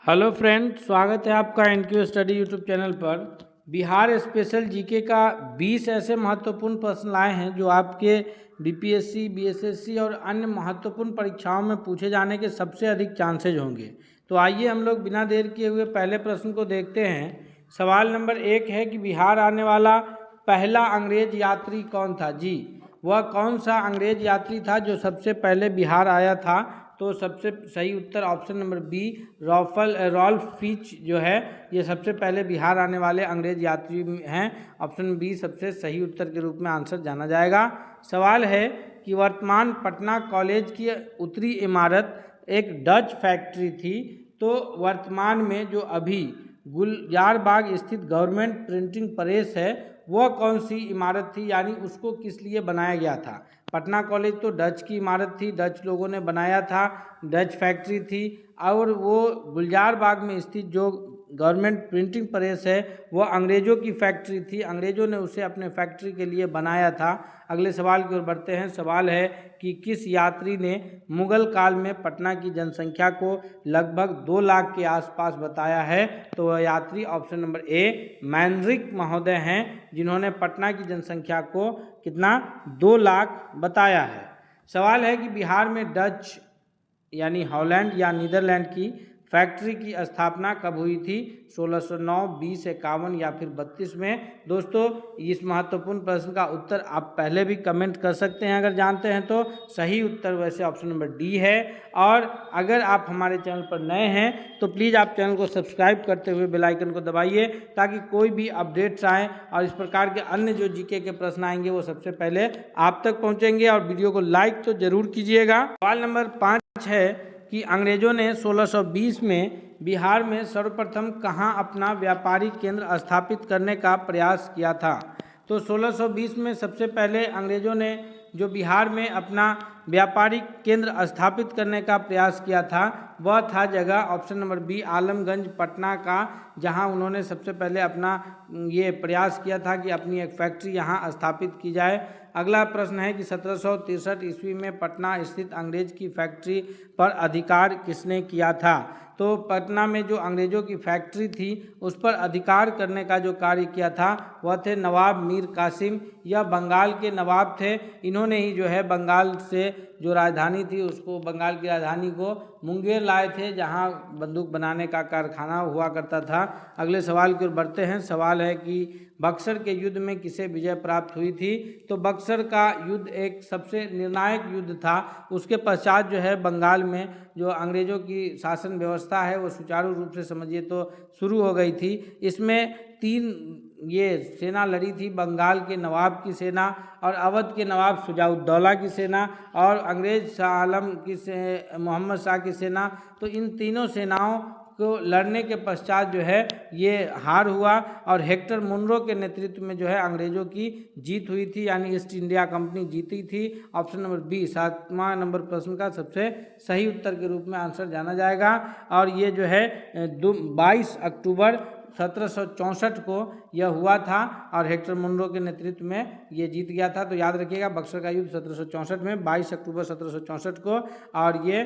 Hello friend, स्वागत है आपका एनक्यू स्टडी यूट्यूब चैनल पर। बिहार स्पेशल जीके का 20 ऐसे महत्वपूर्ण प्रश्न लाए हैं जो आपके बीपीएससी, बीएसएससी और अन्य महत्वपूर्ण परीक्षाओं में पूछे जाने के सबसे अधिक चांसेज होंगे। तो आइए हम लोग बिना देर किए हुए पहले प्रश्न को देखते हैं। सवाल नंबर 1 है कि बिहार आने वाला पहला अंग्रेज यात्री कौन था? जी, वह कौन सा अंग्रेज यात्री था जो सबसे पहले बिहार आया था? तो सबसे सही उत्तर option number B, Ralph Fitch जो है ये सबसे पहले बिहार आने वाले अंग्रेज यात्री हैं। ऑप्शन बी सबसे सही उत्तर के रूप में आंसर जाना जाएगा। सवाल है कि वर्तमान पटना कॉलेज की उत्तरी इमारत एक डच फैक्ट्री थी, तो वर्तमान में जो अभी गुलजार बाग स्थित गवर्नमेंट प्रिंटिंग प्रेस है वह कौन सी इमारत थी, यानी उसको किस लिए बनाया गया था? पटना कॉलेज तो डच की इमारत थी, डच लोगों ने बनाया था, डच फैक्ट्री थी। और वो गुलजार बाग में स्थित जो गवर्नमेंट प्रिंटिंग प्रेस है वह अंग्रेज़ों की फैक्ट्री थी, अंग्रेज़ों ने उसे अपने फैक्ट्री के लिए बनाया था। अगले सवाल की ओर बढ़ते हैं। सवाल है कि किस यात्री ने मुगल काल में पटना की जनसंख्या को लगभग 2 लाख के आसपास बताया है? तो वह यात्री ऑप्शन नंबर ए मैनरिक महोदय हैं, जिन्होंने पटना की जनसंख्या को कितना 2 लाख बताया है। सवाल है कि बिहार में डच यानी हॉलैंड या नीदरलैंड की फैक्ट्री की स्थापना कब हुई थी? 1609, 20, 51 या फिर 32 में। दोस्तों, इस महत्वपूर्ण प्रश्न का उत्तर आप पहले भी कमेंट कर सकते हैं अगर जानते हैं तो। सही उत्तर वैसे ऑप्शन नंबर डी है। और अगर आप हमारे चैनल पर नए हैं तो प्लीज़ आप चैनल को सब्सक्राइब करते हुए बेल आइकन को दबाइए, ताकि कोई भी अपडेट्स आएँ और इस प्रकार के अन्य जो जीके के प्रश्न आएंगे वो सबसे पहले आप तक पहुँचेंगे। और वीडियो को लाइक तो ज़रूर कीजिएगा। सवाल नंबर 5 है कि अंग्रेजों ने 1620 में बिहार में सर्वप्रथम कहाँ अपना व्यापारिक केंद्र स्थापित करने का प्रयास किया था? तो 1620 में सबसे पहले अंग्रेजों ने जो बिहार में अपना व्यापारिक केंद्र स्थापित करने का प्रयास किया था वह था जगह option number B Alamganj Patna का, जहां उन्होंने सबसे पहले अपना ये प्रयास किया था कि अपनी एक फैक्ट्री यहां स्थापित की जाए। अगला प्रश्न है कि 1763 ईस्वी में पटना स्थित अंग्रेज की फैक्ट्री पर अधिकार किसने किया था? तो पटना में जो अंग्रेज़ों की फैक्ट्री थी उस पर अधिकार करने का जो कार्य किया था वह थे नवाब मीर कासिम। यह बंगाल के नवाब थे, इन्होंने ही जो है बंगाल से जो राजधानी थी उसको, बंगाल की राजधानी को मुंगेर लाए थे, जहां बंदूक बनाने का कारखाना हुआ करता था। अगले सवाल की ओर बढ़ते हैं। सवाल है कि बक्सर के युद्ध में किसे विजय प्राप्त हुई थी? तो बक्सर का युद्ध एक सबसे निर्णायक युद्ध था। उसके पश्चात जो है बंगाल में जो अंग्रेज़ों की शासन व्यवस्था है वो सुचारू रूप से समझिए तो शुरू हो गई थी। इसमें 3 ये सेना लड़ी थी, बंगाल के नवाब की सेना और अवध के नवाब शुजाउद्दौला की सेना और अंग्रेज शाह आलम की मोहम्मद शाह की सेना। तो इन तीनों सेनाओं को लड़ने के पश्चात जो है ये हार हुआ और हेक्टर मुनरो के नेतृत्व में जो है अंग्रेज़ों की जीत हुई थी, यानी ईस्ट इंडिया कंपनी जीती थी। ऑप्शन नंबर बी 7वां नंबर प्रश्न का सबसे सही उत्तर के रूप में आंसर जाना जाएगा। और ये जो है 22 अक्टूबर 1764 को यह हुआ था और हेक्टर मुनरो के नेतृत्व में ये जीत गया था। तो याद रखिएगा, बक्सर का युद्ध 1764 में 22 अक्टूबर 1764 को, और ये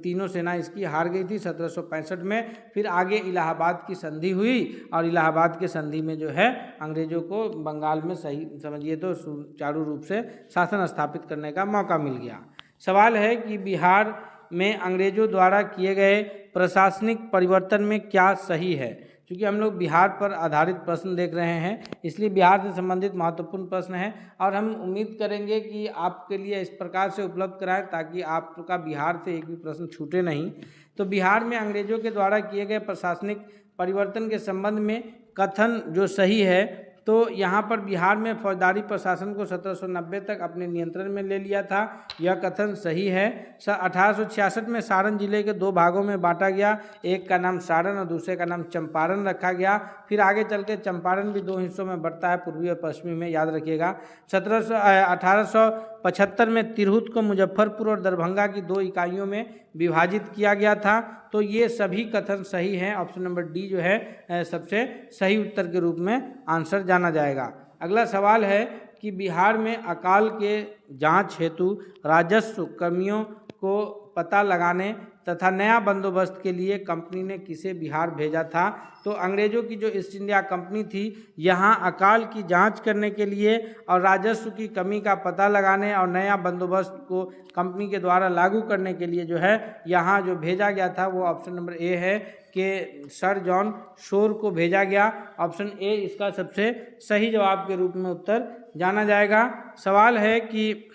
तीनों सेना इसकी हार गई थी 1765 में। फिर आगे इलाहाबाद की संधि हुई और इलाहाबाद के संधि में जो है अंग्रेज़ों को बंगाल में सही समझिए तो सुचारू रूप से शासन स्थापित करने का मौका मिल गया। सवाल है कि बिहार में अंग्रेज़ों द्वारा किए गए प्रशासनिक परिवर्तन में क्या सही है? क्योंकि हम लोग बिहार पर आधारित प्रश्न देख रहे हैं, इसलिए बिहार से संबंधित महत्वपूर्ण प्रश्न है और हम उम्मीद करेंगे कि आपके लिए इस प्रकार से उपलब्ध कराएं ताकि आपका बिहार से एक भी प्रश्न छूटे नहीं। तो बिहार में अंग्रेज़ों के द्वारा किए गए प्रशासनिक परिवर्तन के संबंध में कथन जो सही है, तो यहाँ पर बिहार में फौजदारी प्रशासन को 1790 तक अपने नियंत्रण में ले लिया था, यह कथन सही है। 1866 में सारण जिले के 2 भागों में बांटा गया, एक का नाम सारण और दूसरे का नाम चंपारण रखा गया। फिर आगे चल के चंपारण भी 2 हिस्सों में बढ़ता है, पूर्वी और पश्चिमी में, याद रखिएगा। 1875 में तिरहुत को मुजफ्फरपुर और दरभंगा की 2 इकाइयों में विभाजित किया गया था। तो ये सभी कथन सही हैं। ऑप्शन नंबर डी जो है सबसे सही उत्तर के रूप में आंसर जाना जाएगा। अगला सवाल है कि बिहार में अकाल के जांच हेतु राजस्व कर्मियों को पता लगाने तथा नया बंदोबस्त के लिए कंपनी ने किसे बिहार भेजा था? तो अंग्रेजों की जो ईस्ट इंडिया कंपनी थी, यहाँ अकाल की जांच करने के लिए और राजस्व की कमी का पता लगाने और नया बंदोबस्त को कंपनी के द्वारा लागू करने के लिए जो है यहाँ जो भेजा गया था वो ऑप्शन नंबर ए है कि सर जॉन शोर को भेजा गया। ऑप्शन ए इसका सबसे सही जवाब के रूप में उत्तर जाना जाएगा। सवाल है कि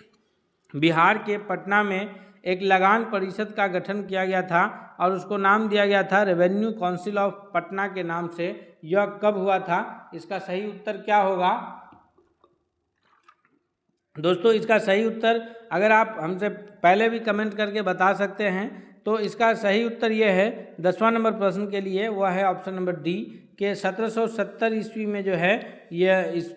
बिहार के पटना में एक लगान परिषद का गठन किया गया था और उसको नाम दिया गया था रेवेन्यू काउंसिल ऑफ पटना के नाम से। यह कब हुआ था? इसका सही उत्तर क्या होगा दोस्तों? इसका सही उत्तर अगर आप हमसे पहले भी कमेंट करके बता सकते हैं तो इसका सही उत्तर यह है 10वां नंबर प्रश्न के लिए, वह है ऑप्शन नंबर डी के 1770 ईस्वी में जो है यह इस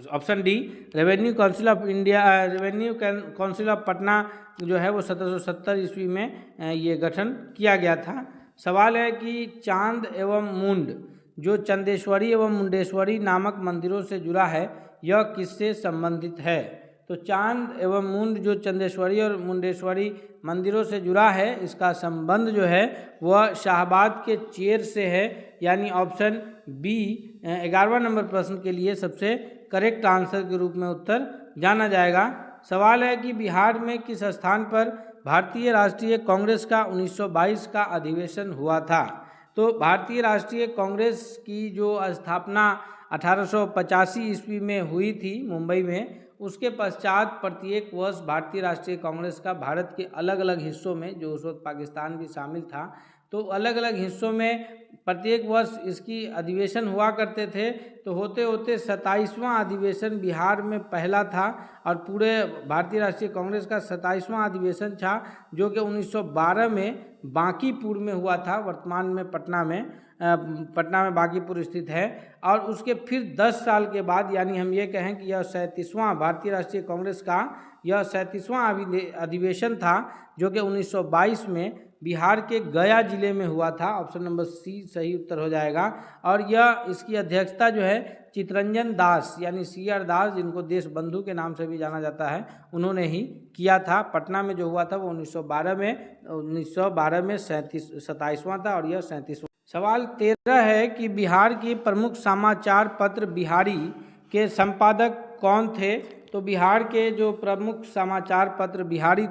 option D revenue council of India revenue council of Patna जो है वो 1770 ईस्वी में ये गठन किया गया था। सवाल है कि चांद एवं मुंड जो चंदेश्वरी एवं मुंडेश्वरी नामक मंदिरों से जुड़ा है, यह किससे संबंधित है? तो चांद एवं मुंड जो चंदेश्वरी और मुंडेश्वरी मंदिरों से जुड़ा है, इसका संबंध जो है वह शाहबाद के चेर से है, यानी ऑप्शन बी 11वां नंबर प्रश्न के लिए सबसे करेक्ट आंसर के रूप में उत्तर जाना जाएगा। सवाल है कि बिहार में किस स्थान पर भारतीय राष्ट्रीय कांग्रेस का 1922 का अधिवेशन हुआ था? तो भारतीय राष्ट्रीय कांग्रेस की जो स्थापना 1885 ईस्वी में हुई थी मुंबई में, उसके पश्चात प्रत्येक वर्ष भारतीय राष्ट्रीय कांग्रेस का भारत के अलग अलग हिस्सों में, जो उस वक्त पाकिस्तान भी शामिल था, तो अलग अलग हिस्सों में प्रत्येक वर्ष इसकी अधिवेशन हुआ करते थे। तो होते होते 27वां अधिवेशन बिहार में पहला था और पूरे भारतीय राष्ट्रीय कांग्रेस का 27वां अधिवेशन था, जो कि 1912 में बांकीपुर में हुआ था, वर्तमान में पटना में बांकीपुर स्थित है। और उसके फिर 10 साल के बाद, यानी हम ये कहें कि यह 37वां भारतीय राष्ट्रीय कांग्रेस का यह 37वां अधिवेशन था, जो कि 1922 में बिहार के गया जिले में हुआ था। ऑप्शन नंबर सी सही उत्तर हो जाएगा। और यह इसकी अध्यक्षता जो है चितरंजन दास यानी CR दास, जिनको देश बंधु के नाम से भी जाना जाता है, उन्होंने ही किया था। पटना में जो हुआ था वो 1912 में 27वां था और यह 37वां। सवाल 13 है कि बिहार की प्रमुख समाचार पत्र बिहारी के संपादक कौन थे? तो बिहार के जो प्रमुख समाचार पत्र बिहारी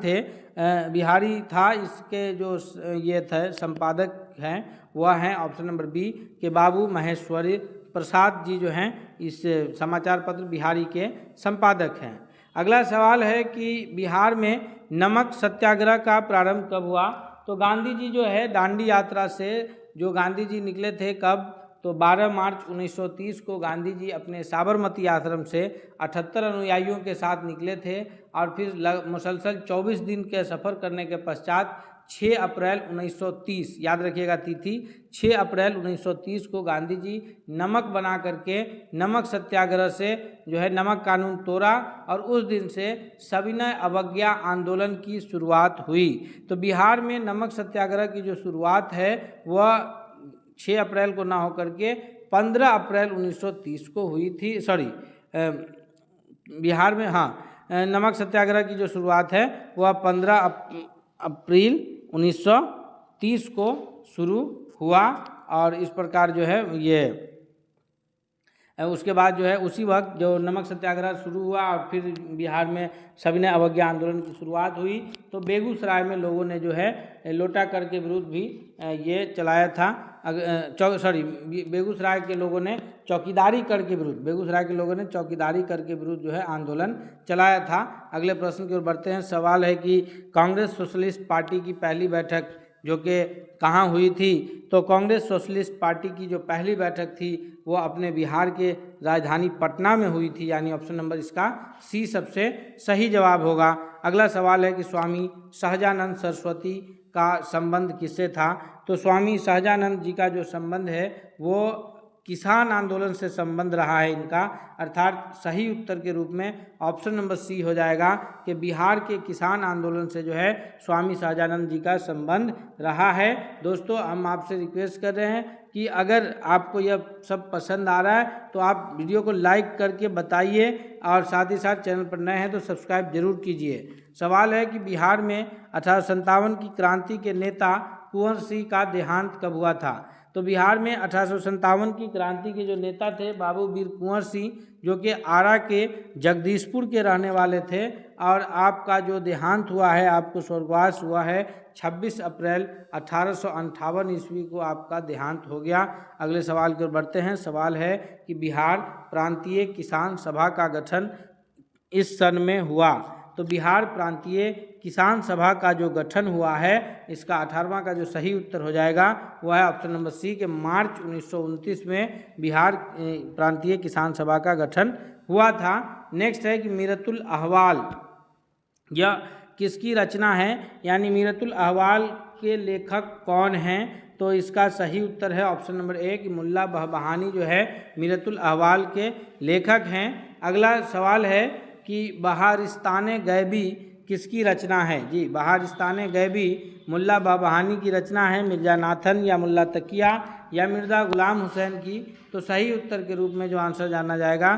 था, इसके जो ये थे संपादक हैं वह हैं ऑप्शन नंबर बी के बाबू महेश्वरी प्रसाद जी जो हैं इस समाचार पत्र बिहारी के संपादक हैं। अगला सवाल है कि बिहार में नमक सत्याग्रह का प्रारंभ कब हुआ? तो गांधी जी जो है दांडी यात्रा से जो गांधी जी निकले थे कब? तो 12 मार्च 1930 को गांधी जी अपने साबरमती आश्रम से 78 अनुयायियों के साथ निकले थे और फिर मुसलसल 24 दिन के सफ़र करने के पश्चात 6 अप्रैल 1930, याद रखिएगा तिथि, 6 अप्रैल 1930 को गांधी जी नमक बना करके नमक सत्याग्रह से जो है नमक कानून तोड़ा और उस दिन से सविनय अवज्ञा आंदोलन की शुरुआत हुई। तो बिहार में नमक सत्याग्रह की जो शुरुआत है वह 6 अप्रैल को ना होकर के 15 अप्रैल 1930 को हुई थी। बिहार में नमक सत्याग्रह की जो शुरुआत है वह 15 अप्रैल 1930 को शुरू हुआ और इस प्रकार जो है ये उसके बाद जो है उसी वक्त जो नमक सत्याग्रह शुरू हुआ और फिर बिहार में सविनय अवज्ञा आंदोलन की शुरुआत हुई। तो बेगूसराय में लोगों ने जो है लोटा कर के विरुद्ध भी ये चलाया था। बेगूसराय के लोगों ने चौकीदारी कर के विरुद्ध जो है आंदोलन चलाया था। अगले प्रश्न की ओर बढ़ते हैं। सवाल है कि कांग्रेस सोशलिस्ट पार्टी की पहली बैठक जो कि कहाँ हुई थी? तो कांग्रेस सोशलिस्ट पार्टी की जो पहली बैठक थी वो अपने बिहार के राजधानी पटना में हुई थी, यानी ऑप्शन नंबर इसका सी सबसे सही जवाब होगा। अगला सवाल है कि स्वामी सहजानंद सरस्वती का संबंध किससे था? तो स्वामी सहजानंद जी का जो संबंध है वो किसान आंदोलन से संबंध रहा है इनका, अर्थात सही उत्तर के रूप में ऑप्शन नंबर सी हो जाएगा कि बिहार के किसान आंदोलन से जो है स्वामी सहजानंद जी का संबंध रहा है। दोस्तों, हम आपसे रिक्वेस्ट कर रहे हैं कि अगर आपको यह सब पसंद आ रहा है तो आप वीडियो को लाइक करके बताइए और साथ ही साथ चैनल पर नए हैं तो सब्सक्राइब जरूर कीजिए। सवाल है कि बिहार में 1857 की क्रांति के नेता कुंवर सिंह का देहांत कब हुआ था। तो बिहार में 1857 की क्रांति के जो नेता थे बाबू वीर कुंवर सिंह, जो कि आरा के जगदीशपुर के रहने वाले थे, और आपका जो देहांत हुआ है, आपको स्वर्गवास हुआ है 26 अप्रैल 1858 ईस्वी को आपका देहांत हो गया। अगले सवाल की ओर बढ़ते हैं। सवाल है कि बिहार प्रांतीय किसान सभा का गठन इस सन में हुआ। तो बिहार प्रांतीय किसान सभा का जो गठन हुआ है, इसका 18वां का जो सही उत्तर हो जाएगा वह है ऑप्शन नंबर सी के मार्च 1929 में बिहार प्रांतीय किसान सभा का गठन हुआ था। नेक्स्ट है कि मीरतुल अहवाल यह किसकी रचना है, यानी मीरतुल अहवाल के लेखक कौन हैं। तो इसका सही उत्तर है ऑप्शन नंबर ए कि मुल्ला बहबहानी जो है मीरतुल अहवाल के लेखक हैं। अगला सवाल है कि बहारिस्तान गैबी किसकी रचना है। जी, बहारिस्तान गैबी मुल्ला बहबहानी की रचना है, मिर्जा नाथन या मुल्ला तकिया या मिर्ज़ा गुलाम हुसैन की। तो सही उत्तर के रूप में जो आंसर जाना जाएगा